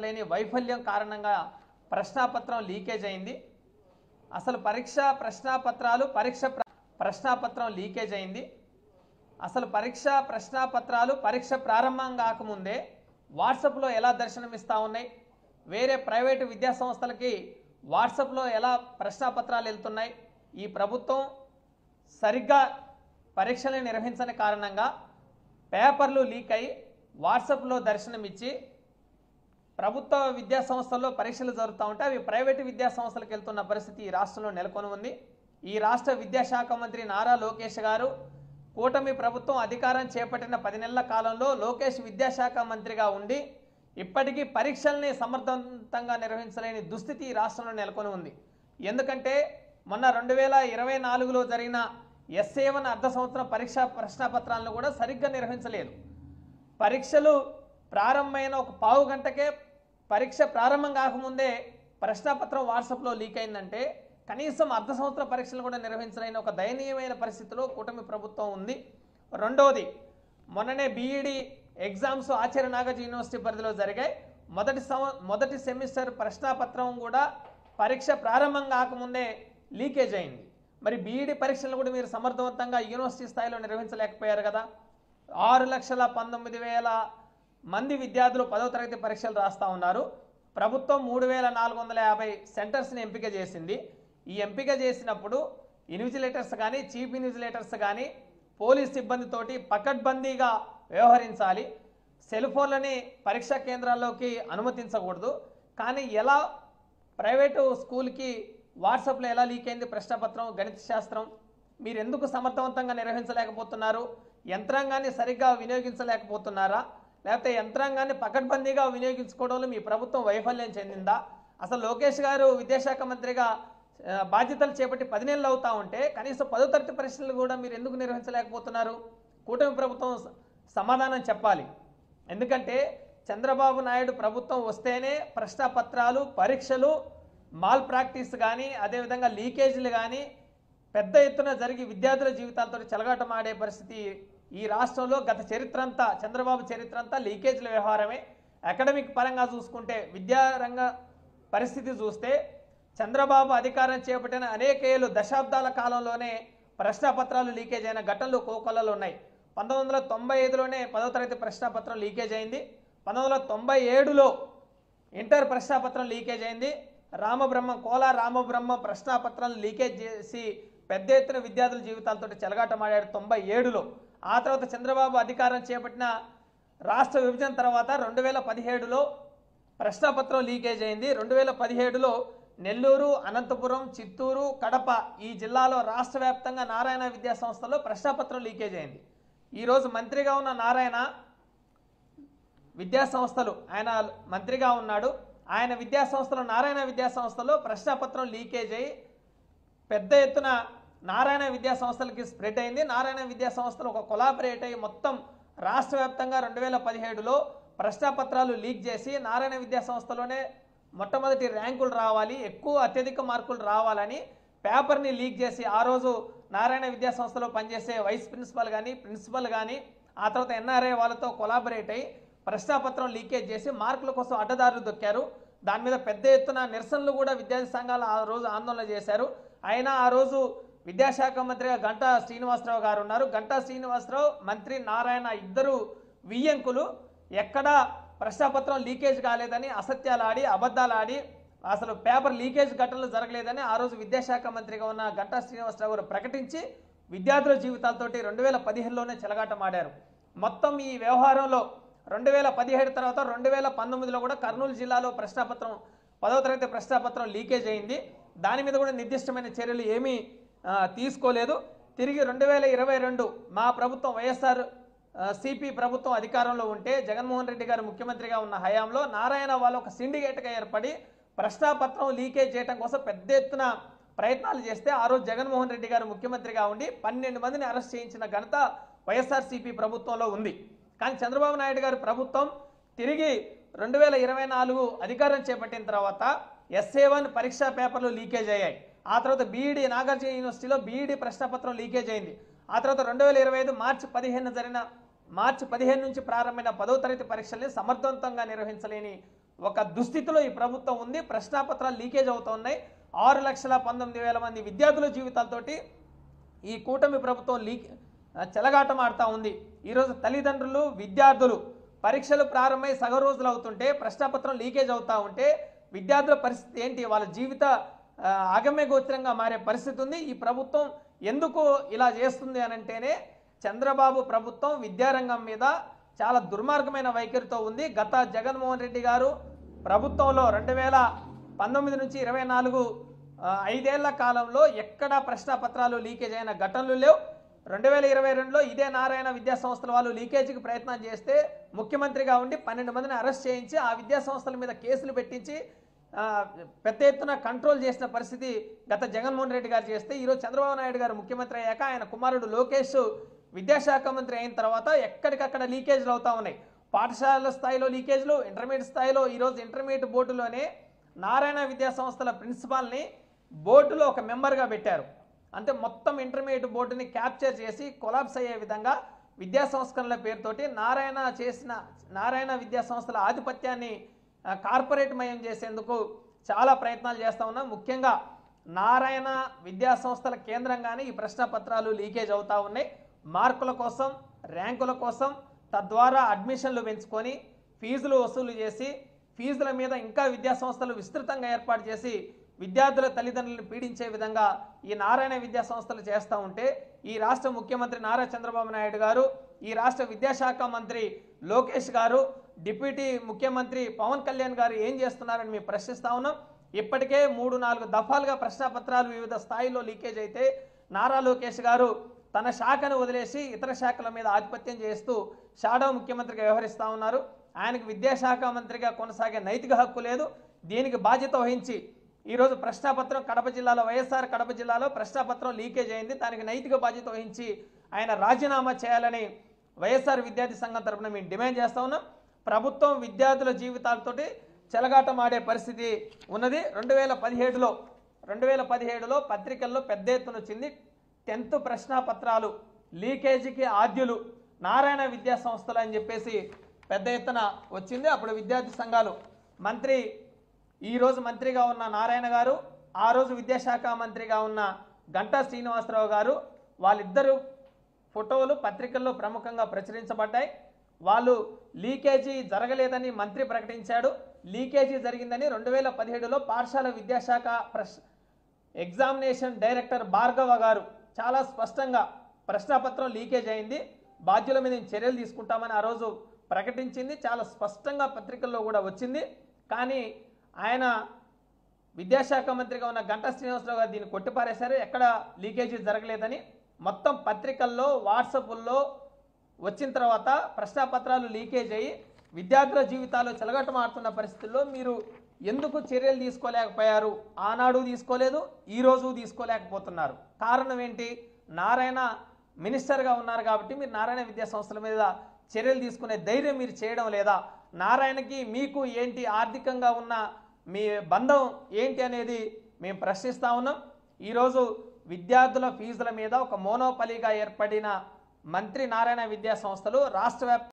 లేని వైఫల్యం కారణంగా ప్రశ్నాపత్రం లీకేజ్ అయింది. అసలు ప్రశ్నాపత్రం లీకేజ్ అయింది. అసలు పరీక్ష ప్రారంభం కాకముందే వాట్సాప్లో ఎలా దర్శనమిస్తూ ఉన్నాయి, వేరే ప్రైవేటు విద్యా సంస్థలకి వాట్సాప్లో ఎలా ప్రశ్నాపత్రాలు వెళ్తున్నాయి. ఈ ప్రభుత్వం సరిగ్గా పరీక్షలు నిర్వహించని కారణంగా పేపర్లు లీక్ అయి వాట్సాప్లో దర్శనమిచ్చి ప్రభుత్వ విద్యా సంస్థల్లో పరీక్షలు జరుగుతూ ఉంటే అవి ప్రైవేటు విద్యా సంస్థలకు వెళ్తున్న పరిస్థితి ఈ రాష్ట్రంలో నెలకొని ఉంది. ఈ రాష్ట్ర విద్యాశాఖ మంత్రి నారా లోకేష్ గారు కూటమి ప్రభుత్వం అధికారం చేపట్టిన 10 నెలల కాలంలో లోకేష్ విద్యాశాఖ మంత్రిగా ఉండి ఇప్పటికీ పరీక్షల్ని సమర్థవంతంగా నిర్వహించలేని దుస్థితి ఈ రాష్ట్రంలో నెలకొని ఉంది. ఎందుకంటే మొన్న 2024లో జరిగిన SA1 అర్ధ సంవత్సరం ప్రశ్నాపత్రాలను కూడా సరిగ్గా నిర్వహించలేదు. పరీక్షలు ప్రారంభమైన ఒక పావు గంటకే పరీక్ష ప్రారంభం కాకముందే ప్రశ్నాపత్రం వాట్సాప్లో లీక్ అయిందంటే కనీసం అర్ధ సంవత్సర పరీక్షలు కూడా నిర్వహించలేని ఒక దయనీయమైన పరిస్థితిలో కూటమి ప్రభుత్వం ఉంది. రెండోది, మొన్ననే BEd exams Acharya Nagarjuna university పరిధిలో జరిగాయి. మొదటి సెమిస్టర్ ప్రశ్నాపత్రం కూడా పరీక్ష ప్రారంభం కాకముందే లీకేజ్ అయింది. మరి BEd పరీక్షలను కూడా మీరు సమర్థవంతంగా యూనివర్సిటీ స్థాయిలో నిర్వహించలేకపోయారు కదా. 6,19,000 మంది విద్యార్థులు 10వ తరగతి పరీక్షలు రాస్తూ ఉన్నారు. ప్రభుత్వం 3,450 సెంటర్స్ని ఎంపిక చేసింది. ఈ ఎంపిక చేసినప్పుడు ఇన్విజిలేటర్స్ కానీ చీఫ్ ఇన్విజిలేటర్స్ కానీ పోలీస్ సిబ్బందితోటి పకడ్బందీగా వ్యవహరించాలి. సెల్ ఫోన్లని పరీక్షా కేంద్రాల్లోకి అనుమతించకూడదు. కానీ ఎలా ప్రైవేటు స్కూల్కి వాట్సాప్లో ఎలా లీక్ అయింది ప్రశ్నపత్రం, గణిత శాస్త్రం? మీరు ఎందుకు సమర్థవంతంగా నిర్వహించలేకపోతున్నారు? యంత్రాంగాన్ని సరిగ్గా వినియోగించలేకపోతున్నారా? లేకపోతే యంత్రాంగాన్ని పకడ్బందీగా వినియోగించుకోవడంలో మీ ప్రభుత్వం వైఫల్యం చెందిందా? అసలు లోకేష్ గారు విద్యాశాఖ మంత్రిగా బాధ్యతలు చేపట్టి 10 నెలలు అవుతా ఉంటే కనీసం 10వ తరగతి పరీక్షలు కూడా మీరు ఎందుకు నిర్వహించలేకపోతున్నారు? కూటమి ప్రభుత్వం సమాధానం చెప్పాలి. ఎందుకంటే చంద్రబాబు నాయుడు ప్రభుత్వం వస్తేనే ప్రశ్నాపత్రాలు, పరీక్షలు, మాల్ ప్రాక్టీస్ కానీ అదేవిధంగా లీకేజీలు కానీ పెద్ద ఎత్తున జరిగి విద్యార్థుల జీవితాలతో చెలగాటమాడే పరిస్థితి ఈ రాష్ట్రంలో గత చరిత్ర అంతా, చంద్రబాబు చరిత్ర అంతా లీకేజీల వ్యవహారమే. అకాడమిక్ పరంగా చూసుకుంటే, విద్యారంగ పరిస్థితి చూస్తే చంద్రబాబు అధికారం చేపట్టిన అనేక ఏళ్ళు, దశాబ్దాల కాలంలోనే ప్రశ్నాపత్రాలు లీకేజ్ అయిన ఘటనలు కోకొల్లలు ఉన్నాయి. 1995లోనే 10వ తరగతి ప్రశ్నాపత్రం లీకేజ్ అయింది. 1997లో ఇంటర్ ప్రశ్నాపత్రం లీకేజ్ అయింది. కోలా రామబ్రహ్మ ప్రశ్నాపత్రాలను లీకేజ్ చేసి పెద్ద ఎత్తున విద్యార్థుల జీవితాలతో చెలగాటమాడాడు 97లో. ఆ తర్వాత చంద్రబాబు అధికారం చేపట్టిన రాష్ట్ర విభజన తర్వాత 2017లో ప్రశ్నాపత్రం లీకేజ్ అయింది. 2017లో నెల్లూరు, అనంతపురం, చిత్తూరు, కడప ఈ జిల్లాలో రాష్ట్ర వ్యాప్తంగా నారాయణ విద్యా సంస్థల్లో ప్రశ్నాపత్రం లీకేజ్ అయింది. ఈరోజు మంత్రిగా ఉన్న నారాయణ విద్యా సంస్థలు, ఆయన మంత్రిగా ఉన్నాడు. ఆయన విద్యా సంస్థలు, నారాయణ విద్యా సంస్థలో ప్రశ్నాపత్రం లీకేజ్ అయ్యి పెద్ద ఎత్తున నారాయణ విద్యా సంస్థలకి స్ప్రెడ్ అయింది. నారాయణ విద్యా సంస్థలు ఒక కొలాబరేట్ అయ్యి మొత్తం రాష్ట్ర వ్యాప్తంగా 2017లో ప్రశ్నాపత్రాలు లీక్ చేసి నారాయణ విద్యా సంస్థలోనే మొట్టమొదటి ర్యాంకులు రావాలి, అత్యధిక మార్కులు రావాలని పేపర్ని లీక్ చేసి ఆ రోజు నారాయణ విద్యా సంస్థలో పనిచేసే వైస్ ప్రిన్సిపల్ కానీ ప్రిన్సిపల్ కానీ ఆ తర్వాత NRI వాళ్ళతో కొలాబరేట్ అయ్యి ప్రశ్నాపత్రం లీకేజ్ చేసి మార్కుల కోసం అడ్డదారులు దొక్కారు. దాని మీద పెద్ద ఎత్తున నిరసనలు కూడా విద్యార్థి సంఘాలు ఆ రోజు ఆందోళన చేశారు. అయినా ఆ రోజు విద్యాశాఖ మంత్రిగా గంటా శ్రీనివాసరావు గారు ఉన్నారు. గంటా శ్రీనివాసరావు, మంత్రి నారాయణ ఇద్దరు వియ్యంకులు ఎక్కడా ప్రశ్నాపత్రం లీకేజ్ కాలేదని అసత్యాలు ఆడి, అబద్ధాలు ఆడి, అసలు పేపర్ లీకేజ్ ఘటనలు జరగలేదని ఆ రోజు విద్యాశాఖ మంత్రిగా ఉన్న గంటా శ్రీనివాసరావు గారు ప్రకటించి విద్యార్థుల జీవితాలతోటి 2015లోనే చెలగాటమాడారు. మొత్తం ఈ వ్యవహారంలో 2017 తర్వాత 2019లో కూడా కర్నూలు జిల్లాలో ప్రశ్నాపత్రం 10వ తరగతి ప్రశ్నాపత్రం లీకేజ్ అయింది. దాని మీద కూడా నిర్దిష్టమైన చర్యలు ఏమీ తీసుకోలేదు. తిరిగి 2022 మా ప్రభుత్వం వైఎస్ఆర్ సిపి ప్రభుత్వం అధికారంలో ఉంటే జగన్మోహన్ రెడ్డి గారు ముఖ్యమంత్రిగా ఉన్న హయాంలో నారాయణ వాళ్ళు ఒక సిండికేట్గా ఏర్పడి ప్రశ్నాపత్రం లీకేజ్ చేయడం కోసం పెద్ద ఎత్తున ప్రయత్నాలు చేస్తే ఆ రోజు జగన్మోహన్ రెడ్డి గారు ముఖ్యమంత్రిగా ఉండి 12 మందిని అరెస్ట్ చేయించిన ఘనత వైఎస్ఆర్ సిపి ప్రభుత్వంలో ఉంది. కానీ చంద్రబాబు నాయుడు గారి ప్రభుత్వం తిరిగి 2024 అధికారం చేపట్టిన తర్వాత SA1 పరీక్షా పేపర్లు లీకేజ్ అయ్యాయి. ఆ తర్వాత BEd నాగార్జున యూనివర్సిటీలో BEd ప్రశ్నపత్రం లీకేజ్ అయింది. ఆ తర్వాత 2025 మార్చి 15 నుంచి ప్రారంభమైన 10వ తరగతి పరీక్షల్ని సమర్థవంతంగా నిర్వహించలేని ఒక దుస్థితిలో ఈ ప్రభుత్వం ఉంది. ప్రశ్నాపత్రాలు లీకేజ్ అవుతున్నాయి. 6,19,000 మంది విద్యార్థుల జీవితాలతోటి ఈ కూటమి ప్రభుత్వం చెలగాటం ఆడుతూ ఉంది. ఈరోజు తల్లిదండ్రులు, విద్యార్థులు పరీక్షలు ప్రారంభమై సగం రోజులు అవుతుంటే ప్రశ్నాపత్రం లీకేజ్ అవుతూ ఉంటే విద్యార్థుల పరిస్థితి ఏంటి? వాళ్ళ జీవిత ఆగమ్య గోచరంగా మారే పరిస్థితి ఉంది. ఈ ప్రభుత్వం ఎందుకు ఇలా చేస్తుంది అని అంటేనే చంద్రబాబు ప్రభుత్వం విద్యారంగం మీద చాలా దుర్మార్గమైన వైఖరితో ఉంది. గత జగన్మోహన్ రెడ్డి గారు ప్రభుత్వంలో 2019 నుంచి 24 5 ఏళ్ల కాలంలో ఎక్కడా ప్రశ్నాపత్రాలు లీకేజ్ అయిన ఘటనలు లేవు. 2022లో ఇదే నారాయణ విద్యా సంస్థల వాళ్ళు లీకేజీకి ప్రయత్నం చేస్తే ముఖ్యమంత్రిగా ఉండి 12 మందిని అరెస్ట్ చేయించి ఆ విద్యా సంస్థల మీద కేసులు పెట్టించి పెద్ద ఎత్తున కంట్రోల్ చేసిన పరిస్థితి గత జగన్మోహన్ రెడ్డి గారు చేస్తే, ఈరోజు చంద్రబాబు నాయుడు గారు ముఖ్యమంత్రి అయ్యాక ఆయన కుమారుడు లోకేష్ విద్యాశాఖ మంత్రి అయిన తర్వాత ఎక్కడికక్కడ లీకేజ్లు అవుతా ఉన్నాయి. పాఠశాల స్థాయిలో లీకేజ్లు, ఇంటర్మీడియట్ స్థాయిలో ఈరోజు ఇంటర్మీడియట్ బోర్డులోనే నారాయణ విద్యా సంస్థల ప్రిన్సిపాల్ని బోర్డులో ఒక మెంబర్గా పెట్టారు. అంటే మొత్తం ఇంటర్మీడియట్ బోర్డుని క్యాప్చర్ చేసి కొలాప్స్ అయ్యే విధంగా విద్యా సంస్కరణల పేరుతోటి నారాయణ విద్యా సంస్థల ఆధిపత్యాన్ని కార్పొరేట్ మయం చేసేందుకు చాలా ప్రయత్నాలు చేస్తూ ఉన్నాం. ముఖ్యంగా నారాయణ విద్యా సంస్థల కేంద్రంగానే ఈ ప్రశ్నపత్రాలు లీకేజ్ అవుతూ ఉన్నాయి. మార్కుల కోసం, ర్యాంకుల కోసం, తద్వారా అడ్మిషన్లు పెంచుకొని ఫీజులు వసూలు చేసి ఫీజుల మీద ఇంకా విద్యా సంస్థలు విస్తృతంగా ఏర్పాటు చేసి విద్యార్థుల తల్లిదండ్రులను పీడించే విధంగా ఈ నారాయణ విద్యా సంస్థలు చేస్తూ ఉంటే ఈ రాష్ట్ర ముఖ్యమంత్రి నారా చంద్రబాబు నాయుడు గారు, ఈ రాష్ట్ర విద్యాశాఖ మంత్రి లోకేష్ గారు, డిప్యూటీ ముఖ్యమంత్రి పవన్ కళ్యాణ్ గారు ఏం చేస్తున్నారని మేము ప్రశ్నిస్తా ఉన్నాం. ఇప్పటికే 3-4 దఫాలుగా ప్రశ్నపత్రాలు వివిధ స్థాయిలో లీకేజ్ అయితే నారా లోకేష్ గారు తన శాఖను వదిలేసి ఇతర శాఖల మీద ఆధిపత్యం చేస్తూ షాడో ముఖ్యమంత్రిగా వ్యవహరిస్తూ ఉన్నారు. ఆయనకు విద్యాశాఖ మంత్రిగా కొనసాగే నైతిక హక్కు లేదు. దీనికి బాధ్యత వహించి ఈరోజు ప్రశ్నాపత్రం కడప జిల్లాలో, వైఎస్ఆర్ కడప జిల్లాలో ప్రశ్నాపత్రం లీకేజ్ అయింది. దానికి నైతిక బాధ్యత వహించి ఆయన రాజీనామా చేయాలని వైఎస్ఆర్ విద్యార్థి సంఘం తరఫున మేము డిమాండ్ చేస్తూ ఉన్నాం. ప్రభుత్వం విద్యార్థుల జీవితాలతోటి చెలగాటం ఆడే పరిస్థితి ఉన్నది. 2017లో పత్రికల్లో పెద్ద ఎత్తున వచ్చింది. 10th ప్రశ్నాపత్రాలు లీకేజీకి ఆద్యులు నారాయణ విద్యా సంస్థలు అని చెప్పేసి పెద్ద ఎత్తున వచ్చింది. అప్పుడు విద్యార్థి సంఘాలు ఈరోజు మంత్రిగా ఉన్న నారాయణ గారు, ఆ రోజు విద్యాశాఖ మంత్రిగా ఉన్న గంటా శ్రీనివాసరావు గారు, వాళ్ళిద్దరు ఫోటోలు పత్రికల్లో ప్రముఖంగా ప్రచురించబడ్డాయి. వాళ్ళు లీకేజీ జరగలేదని మంత్రి ప్రకటించాడు. లీకేజీ జరిగిందని 2017లో పాఠశాల విద్యాశాఖ ఎగ్జామినేషన్ డైరెక్టర్ భార్గవ గారు చాలా స్పష్టంగా ప్రశ్నాపత్రం లీకేజ్ అయింది, బాధ్యుల మీద చర్యలు తీసుకుంటామని ఆ రోజు ప్రకటించింది. చాలా స్పష్టంగా పత్రికల్లో కూడా వచ్చింది. కానీ ఆయన విద్యాశాఖ మంత్రిగా ఉన్న గంటా శ్రీనివాసరావు గారు దీన్ని కొట్టిపారేశారు. ఎక్కడ లీకేజీ జరగలేదని మొత్తం పత్రికల్లో, వాట్సాప్ల్లో వచ్చిన తర్వాత ప్రశ్నాపత్రాలు లీకేజ్ అయ్యి విద్యార్థుల జీవితాలు చెలగటమాడుతున్న పరిస్థితుల్లో మీరు ఎందుకు చర్యలు తీసుకోలేకపోయారు? ఆనాడు తీసుకోలేదు, ఈరోజు తీసుకోలేకపోతున్నారు. కారణం ఏంటి? నారాయణ మినిస్టర్గా ఉన్నారు కాబట్టి మీరు నారాయణ విద్యా సంస్థల మీద చర్యలు తీసుకునే ధైర్యం మీరు చేయడం లేదా? నారాయణకి మీకు ఏంటి ఆర్థికంగా ఉన్న మీ బంధం ఏంటి అనేది మేము ప్రశ్నిస్తూ ఉన్నాం. ఈరోజు విద్యార్థుల ఫీజుల మీద ఒక మోనోపలీగా ఏర్పడిన మంత్రి నారాయణ విద్యా సంస్థలు రాష్ట్ర